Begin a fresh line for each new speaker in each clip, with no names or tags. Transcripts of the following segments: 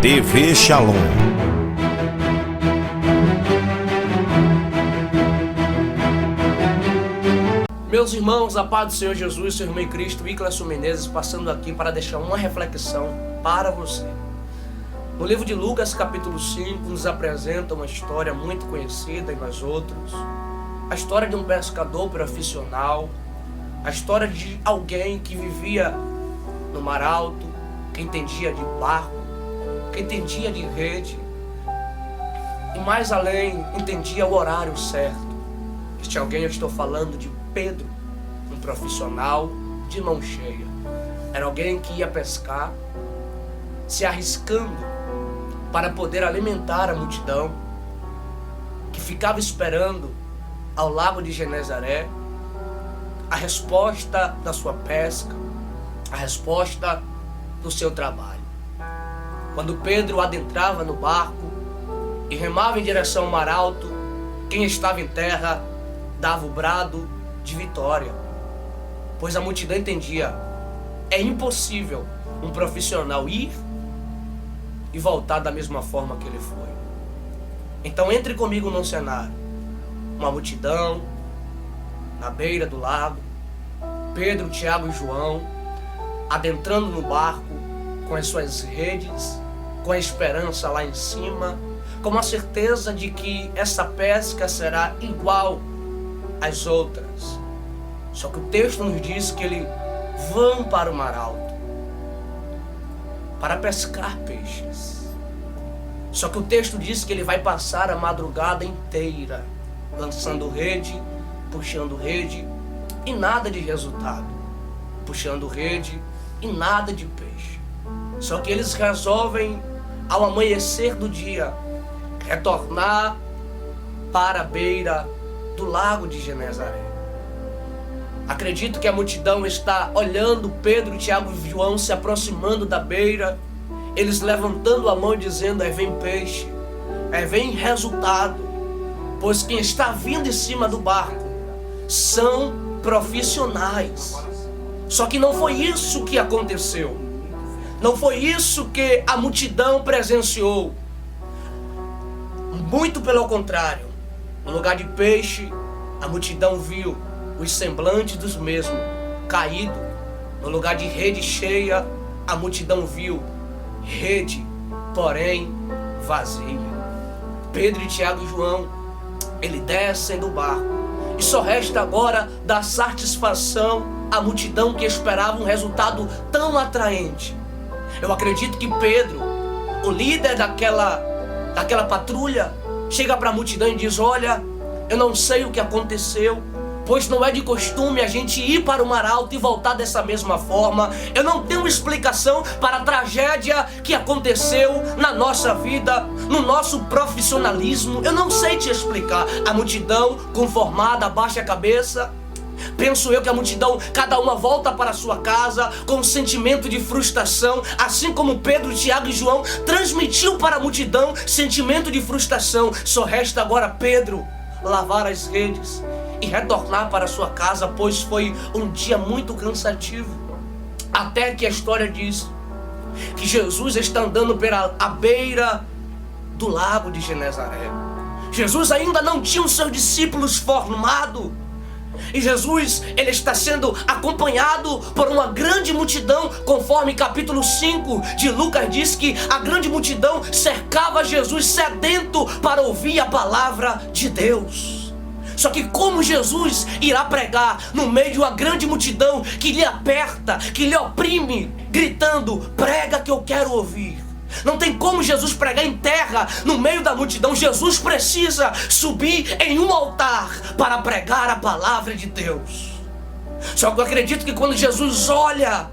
TV Shalom.
Meus irmãos, a paz do Senhor Jesus, seu irmão em Cristo, Icleson Menezes, passando aqui para deixar uma reflexão para você. No livro de Lucas, capítulo 5, nos apresenta uma história muito conhecida em nós outros. A história de um pescador profissional, a história de alguém que vivia no mar alto, que entendia de barco, que entendia de rede, e mais além, entendia o horário certo. Este alguém, eu estou falando de Pedro, um profissional de mão cheia. Era alguém que ia pescar, se arriscando para poder alimentar a multidão, que ficava esperando ao lago de Genezaré a resposta da sua pesca, a resposta do seu trabalho. Quando Pedro adentrava no barco e remava em direção ao mar alto, quem estava em terra dava o brado de vitória, pois a multidão entendia: é impossível um profissional ir e voltar da mesma forma que ele foi. Então entre comigo num cenário, uma multidão na beira do lago, Pedro, Tiago e João adentrando no barco com as suas redes, com a esperança lá em cima, com a certeza de que essa pesca será igual às outras. Só que o texto nos diz que eles vão para o mar alto para pescar peixes. Só que o texto diz que ele vai passar a madrugada inteira lançando rede, puxando rede e nada de resultado, puxando rede e nada de peixe. Só que eles resolvem, ao amanhecer do dia, retornar para a beira do lago de Genezaré. Acredito que a multidão está olhando Pedro, Tiago e João se aproximando da beira, eles levantando a mão e dizendo: vem peixe, vem resultado, pois quem está vindo em cima do barco são profissionais. Só que não foi isso que aconteceu, não foi isso que a multidão presenciou. Muito pelo contrário, no lugar de peixe, a multidão viu os semblantes dos mesmos caídos. No lugar de rede cheia, a multidão viu rede, porém vazia. Pedro, Tiago e João, eles descem do barco e só resta agora dar satisfação à multidão que esperava um resultado tão atraente. Eu acredito que Pedro, o líder daquela patrulha, chega para a multidão e diz: olha, eu não sei o que aconteceu, pois não é de costume a gente ir para o mar alto e voltar dessa mesma forma. Eu não tenho explicação para a tragédia que aconteceu na nossa vida, no nosso profissionalismo. Eu não sei te explicar. A multidão, conformada, abaixa a cabeça. Penso eu que a multidão, cada uma volta para a sua casa com um sentimento de frustração, assim como Pedro, Tiago e João transmitiu para a multidão sentimento de frustração. Só resta agora Pedro lavar as redes e retornar para sua casa, pois foi um dia muito cansativo. Até que a história diz que Jesus está andando pela a beira do lago de Genezaré. Jesus ainda não tinha os seus discípulos formados. E Jesus, ele está sendo acompanhado por uma grande multidão, conforme capítulo 5 de Lucas diz que a grande multidão cercava Jesus sedento para ouvir a palavra de Deus. Só que como Jesus irá pregar no meio de uma grande multidão que lhe aperta, que lhe oprime, gritando: prega que eu quero ouvir? Não tem como Jesus pregar em terra, no meio da multidão. Jesus precisa subir em um altar para pregar a palavra de Deus. Só que eu acredito que quando Jesus olha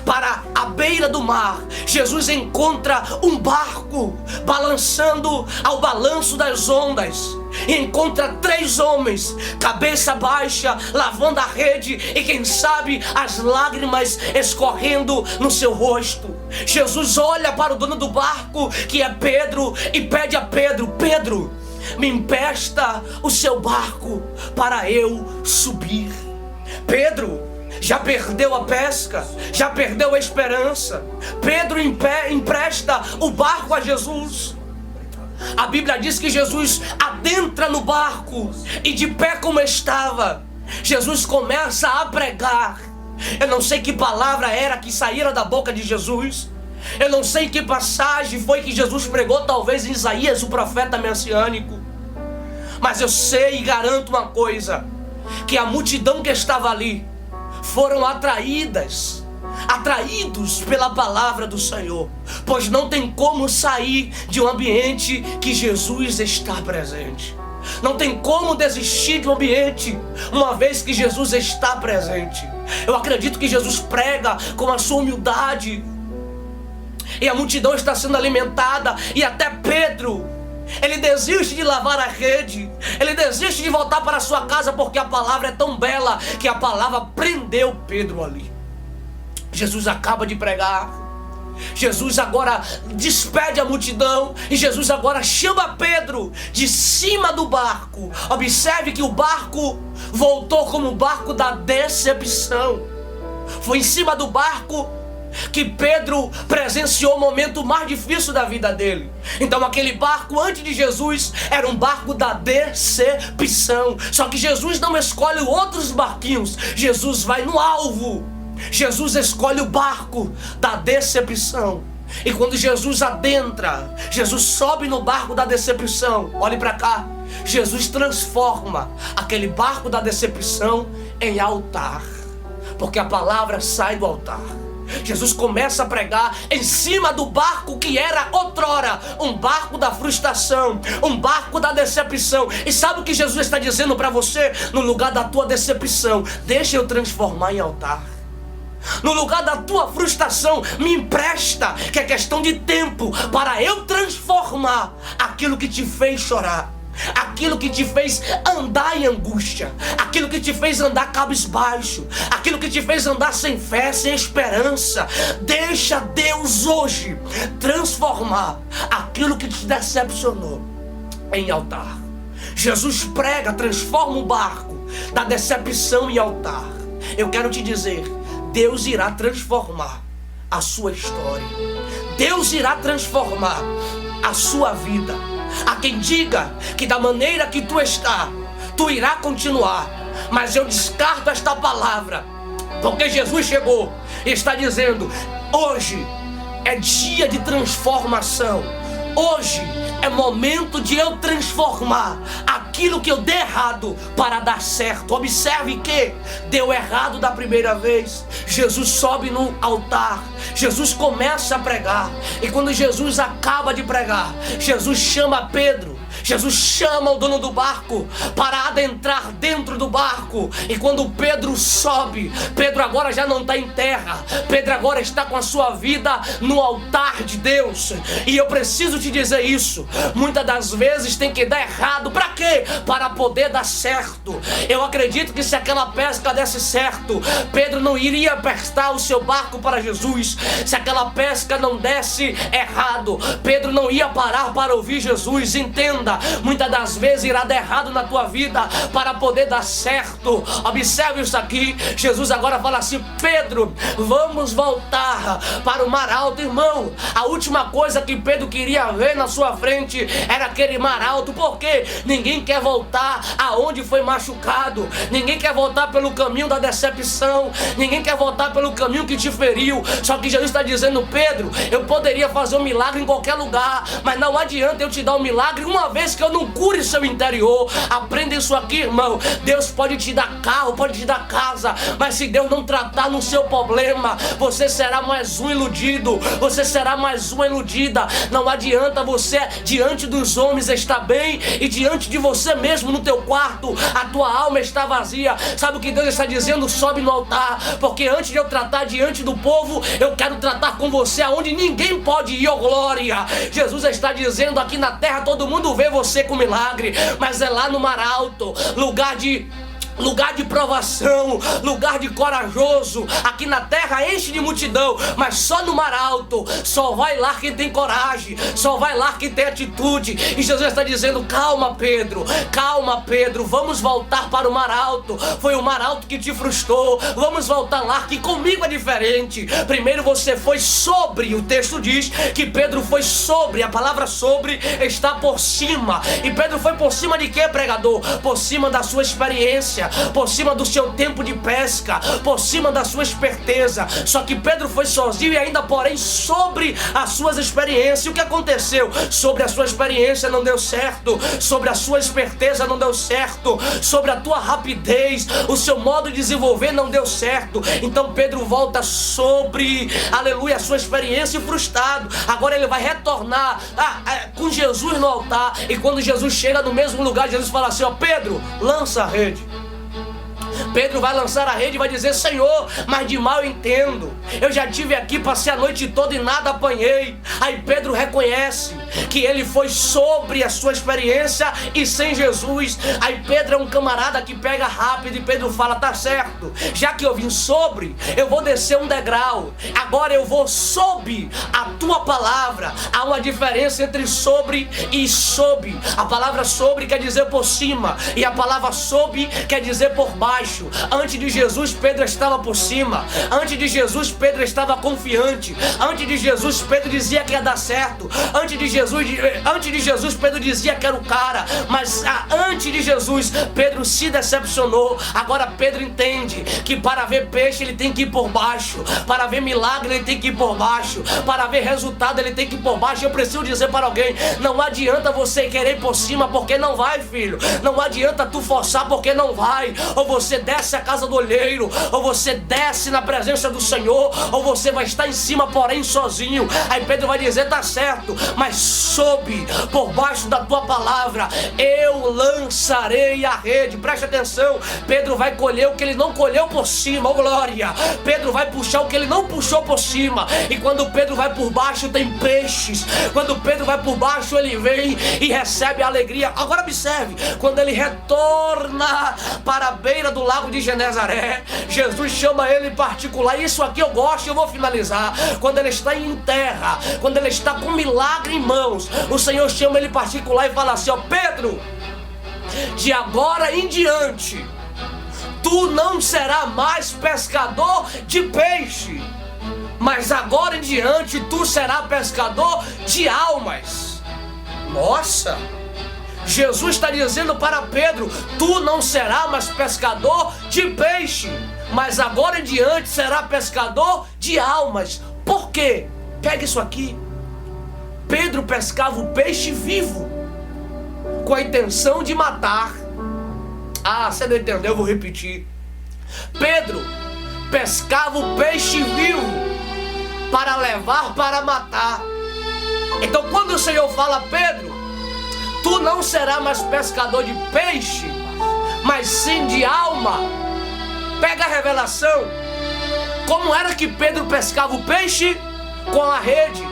para a beira do mar, Jesus encontra um barco balançando ao balanço das ondas. E encontra 3 homens, cabeça baixa, lavando a rede e quem sabe as lágrimas escorrendo no seu rosto. Jesus olha para o dono do barco, que é Pedro, e pede a Pedro: Pedro, me empresta o seu barco para eu subir. Pedro já perdeu a pesca, já perdeu a esperança. Pedro empresta o barco a Jesus. A Bíblia diz que Jesus adentra no barco e, de pé como estava, Jesus começa a pregar. Eu não sei que palavra era que saíra da boca de Jesus. Eu não sei que passagem foi que Jesus pregou, talvez em Isaías, o profeta messiânico. Mas eu sei e garanto uma coisa, que a multidão que estava ali foram atraídos pela palavra do Senhor, pois não tem como sair de um ambiente que Jesus está presente. Não tem como desistir de um ambiente, uma vez que Jesus está presente. Eu acredito que Jesus prega com a sua humildade, e a multidão está sendo alimentada, e até Pedro, ele desiste de lavar a rede, ele desiste de voltar para a sua casa, porque a palavra é tão bela que a palavra prendeu Pedro ali. Jesus acaba de pregar, Jesus agora despede a multidão, e Jesus agora chama Pedro de cima do barco. Observe que o barco voltou como o barco da decepção. Foi em cima do barco que Pedro presenciou o momento mais difícil da vida dele. Então aquele barco antes de Jesus era um barco da decepção. Só que Jesus não escolhe outros barquinhos, Jesus vai no alvo. Jesus escolhe o barco da decepção. E quando Jesus adentra, Jesus sobe no barco da decepção. Olhe para cá, Jesus transforma aquele barco da decepção em altar, porque a palavra sai do altar. Jesus começa a pregar em cima do barco que era outrora um barco da frustração, um barco da decepção. E sabe o que Jesus está dizendo para você? No lugar da tua decepção, deixa eu transformar em altar. No lugar da tua frustração, me empresta, que é questão de tempo, para eu transformar aquilo que te fez chorar, aquilo que te fez andar em angústia, aquilo que te fez andar cabisbaixo, aquilo que te fez andar sem fé, sem esperança. Deixa Deus hoje transformar aquilo que te decepcionou em altar. Jesus prega, transforma o barco da decepção em altar. Eu quero te dizer, Deus irá transformar a sua história, Deus irá transformar a sua vida. Há quem diga que da maneira que tu está, tu irá continuar, mas eu descarto esta palavra, porque Jesus chegou e está dizendo: hoje é dia de transformação, hoje é momento de eu transformar aquilo que eu dei errado para dar certo. Observe que deu errado da primeira vez, Jesus sobe no altar, Jesus começa a pregar, e quando Jesus acaba de pregar, Jesus chama Pedro, Jesus chama o dono do barco para adentrar dentro do barco. E quando Pedro sobe, Pedro agora já não está em terra, Pedro agora está com a sua vida no altar de Deus. E eu preciso te dizer isso, muitas das vezes tem que dar errado. Para quê? Para poder dar certo. Eu acredito que se aquela pesca desse certo, Pedro não iria prestar o seu barco para Jesus. Se aquela pesca não desse errado, Pedro não ia parar para ouvir Jesus. Entenda, muitas das vezes irá dar errado na tua vida para poder dar certo. Observe isso aqui, Jesus agora fala assim: Pedro, vamos voltar para o mar alto. Irmão, a última coisa que Pedro queria ver na sua frente era aquele mar alto, porque ninguém quer voltar aonde foi machucado, ninguém quer voltar pelo caminho da decepção, ninguém quer voltar pelo caminho que te feriu. Só que Jesus está dizendo: Pedro, eu poderia fazer um milagre em qualquer lugar, mas não adianta eu te dar um milagre uma vez que eu não cure seu interior. Aprenda isso aqui, irmão. Deus pode te dar carro, pode te dar casa, mas se Deus não tratar no seu problema, você será mais um iludido, você será mais uma iludida. Não adianta você diante dos homens estar bem e diante de você mesmo no teu quarto a tua alma está vazia. Sabe o que Deus está dizendo? Sobe no altar, porque antes de eu tratar diante do povo, eu quero tratar com você aonde ninguém pode ir. Oh glória! Jesus está dizendo: aqui na terra todo mundo vê você com milagre, mas é lá no mar alto, lugar de lugar de provação, lugar de corajoso. Aqui na terra enche de multidão, mas só no mar alto, só vai lá quem tem coragem, só vai lá quem tem atitude. E Jesus está dizendo: calma Pedro, vamos voltar para o mar alto. Foi o mar alto que te frustrou, vamos voltar lá, que comigo é diferente. Primeiro você foi sobre, o texto diz que Pedro foi sobre, a palavra sobre está por cima. E Pedro foi por cima de quê, pregador? Por cima da sua experiência, por cima do seu tempo de pesca, por cima da sua esperteza. Só que Pedro foi sozinho e ainda, porém, sobre as suas experiências. E o que aconteceu? Sobre a sua experiência não deu certo, sobre a sua esperteza não deu certo, sobre a tua rapidez, o seu modo de desenvolver não deu certo. Então Pedro volta sobre, aleluia, a sua experiência frustrado. Agora ele vai retornar com Jesus no altar. E quando Jesus chega no mesmo lugar, Jesus fala assim: ó, Pedro, lança a rede. Pedro vai lançar a rede e vai dizer: Senhor, mas de mal eu entendo, eu já estive aqui, passei a noite toda e nada apanhei. Aí Pedro reconhece que ele foi sobre a sua experiência e sem Jesus. Aí Pedro é um camarada que pega rápido e Pedro fala: tá certo, já que eu vim sobre, eu vou descer um degrau, agora eu vou sob a tua palavra. Há uma diferença entre sobre e sob. A palavra sobre quer dizer por cima e a palavra sob quer dizer por baixo. Antes de Jesus, Pedro estava por cima. Antes de Jesus, Pedro estava confiante. Antes de Jesus, Pedro dizia que ia dar certo. Antes de Jesus, Pedro dizia que era o cara. Mas antes de Jesus, Pedro se decepcionou. Agora Pedro entende que para ver peixe ele tem que ir por baixo, para ver milagre ele tem que ir por baixo, para ver resultado ele tem que ir por baixo. Eu preciso dizer para alguém: não adianta você querer ir por cima, porque não vai, filho. Não adianta tu forçar, porque não vai. Ou você desce a casa do olheiro, ou você desce na presença do Senhor, ou você vai estar em cima, porém sozinho. Aí Pedro vai dizer: tá certo, mas sob, por baixo da tua palavra, eu lançarei a rede. Preste atenção, Pedro vai colher o que ele não colheu por cima, oh glória. Pedro vai puxar o que ele não puxou por cima. E quando Pedro vai por baixo tem peixes. Quando Pedro vai por baixo ele vem e recebe a alegria. Agora observe, quando ele retorna para a beira do lago de Genezaré, Jesus chama ele em particular. Isso aqui eu gosto e eu vou finalizar. Quando ele está em terra, quando ele está com milagre em mãos, o Senhor chama ele em particular e fala assim: ó, Pedro, de agora em diante tu não será mais pescador de peixe, mas agora em diante tu serás pescador de almas. Nossa! Jesus está dizendo para Pedro: tu não será mais pescador de peixe, mas agora em diante será pescador de almas. Por quê? Pega isso aqui. Pedro pescava o peixe vivo, com a intenção de matar. Você não entendeu, eu vou repetir. Pedro pescava o peixe vivo para levar para matar. Então quando o Senhor fala: Pedro, tu não será mais pescador de peixe, mas sim de alma. Pega a revelação. Como era que Pedro pescava o peixe? Com a rede.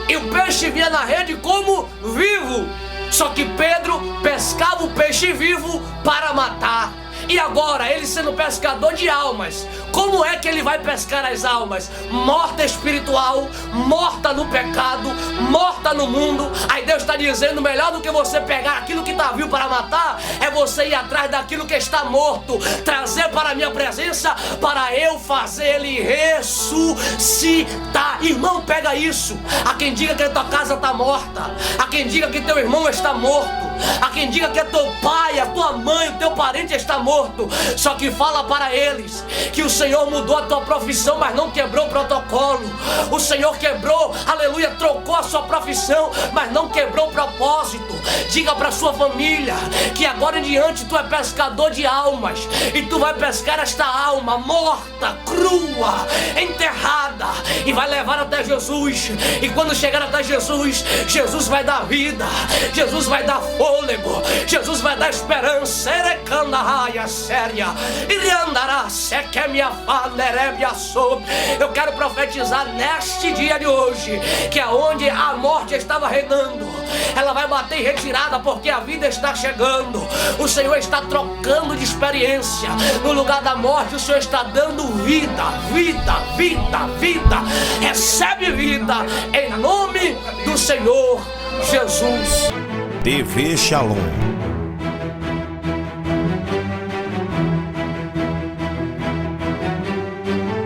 E o peixe vinha na rede como vivo. Só que Pedro pescava o peixe vivo para matar. E agora, ele sendo pescador de almas, como é que ele vai pescar as almas? Morta espiritual, morta no pecado, morta no mundo. Aí Deus está dizendo: melhor do que você pegar aquilo que está vivo para matar, é você ir atrás daquilo que está morto, trazer para a minha presença, para eu fazer ele ressuscitar. Irmão, pega isso. Há quem diga que a tua casa está morta, há quem diga que teu irmão está morto, há quem diga que teu pai, a tua mãe, o teu parente está morto. Só que fala para eles que o Senhor mudou a tua profissão, mas não quebrou o protocolo. O Senhor quebrou, aleluia, trocou a sua profissão, mas não quebrou o propósito. Diga para sua família que agora em diante tu é pescador de almas, e tu vai pescar esta alma morta, crua, enterrada, e vai levar até Jesus. E quando chegar até Jesus, Jesus vai dar vida, Jesus vai dar fôlego, Jesus vai dar esperança. Eu quero profetizar neste dia de hoje que aonde a morte estava reinando, ela vai bater em retirada, porque a vida está chegando. O Senhor está trocando de experiência. No lugar da morte, o Senhor está dando vida, vida, vida, vida. Recebe vida em nome do Senhor Jesus.
TV Shalom.